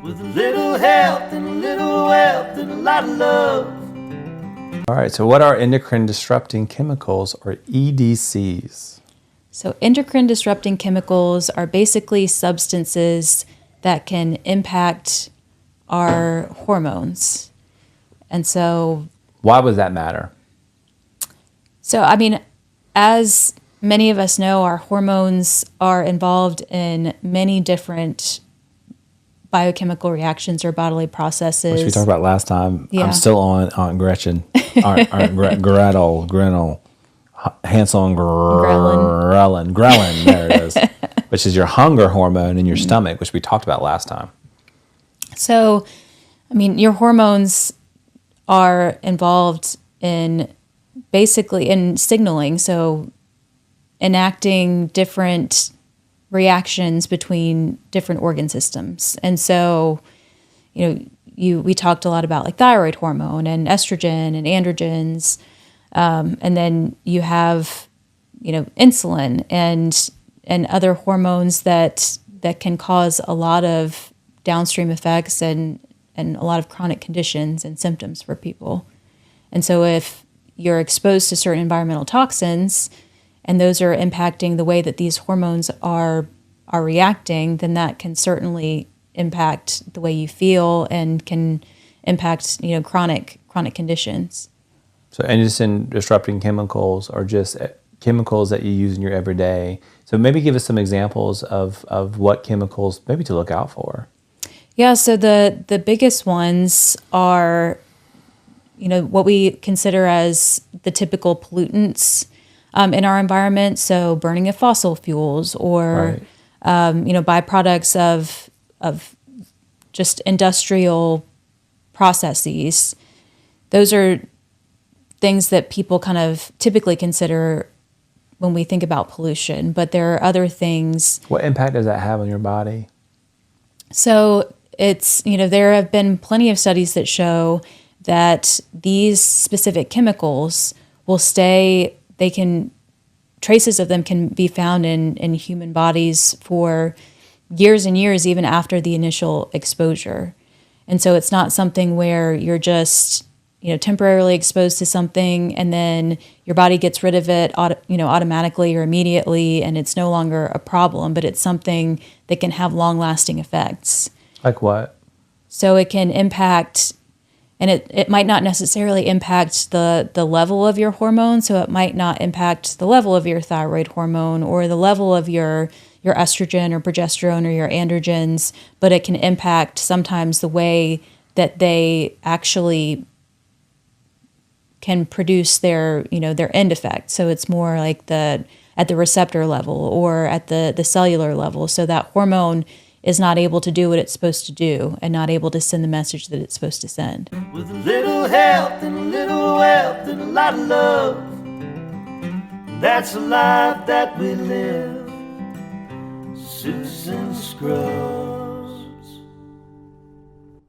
with a little health and a little wealth and a lot of love. All right, so what are endocrine disrupting chemicals, or EDCs? So endocrine disrupting chemicals are basically substances that can impact our hormones. And so... Why would that matter? So, I mean, as many of us know, our hormones are involved in many different biochemical reactions or bodily processes. Which we talked about last time. Yeah. I'm still on Aunt Gretchen. Gretel, Hansel and Grelin, there it is, which is your hunger hormone in your stomach, which we talked about last time. So, I mean, your hormones are involved in basically in signaling, so enacting different reactions between different organ systems. And so, we talked a lot about like thyroid hormone and estrogen and androgens. And then you have, insulin and other hormones that can cause a lot of downstream effects and a lot of chronic conditions and symptoms for people. And so if you're exposed to certain environmental toxins and those are impacting the way that these hormones are reacting, then that can certainly impact the way you feel and can impact, chronic conditions. So endocrine disrupting chemicals are just chemicals that you use in your everyday. So maybe give us some examples of what chemicals maybe to look out for. Yeah, so the biggest ones are, what we consider as the typical pollutants in our environment. So burning of fossil fuels or, byproducts of just industrial processes. Those are things that people kind of typically consider when we think about pollution, but there are other things. What impact does that have on your body? So it's, there have been plenty of studies that show that these specific chemicals will stay, traces of them can be found in human bodies for years and years, even after the initial exposure. And so it's not something where you're just, temporarily exposed to something and then your body gets rid of it, automatically or immediately, and it's no longer a problem, but it's something that can have long-lasting effects. Like what? So it can impact, and it might not necessarily impact the level of your hormone, so it might not impact the level of your thyroid hormone or the level of your estrogen or progesterone or your androgens, but it can impact sometimes the way that they actually can produce their end effect. So it's more like at the receptor level or at the cellular level. So that hormone is not able to do what it's supposed to do and not able to send the message that it's supposed to send. With a little health and a little wealth and a lot of love. That's the life that we live. Susan Scruggs.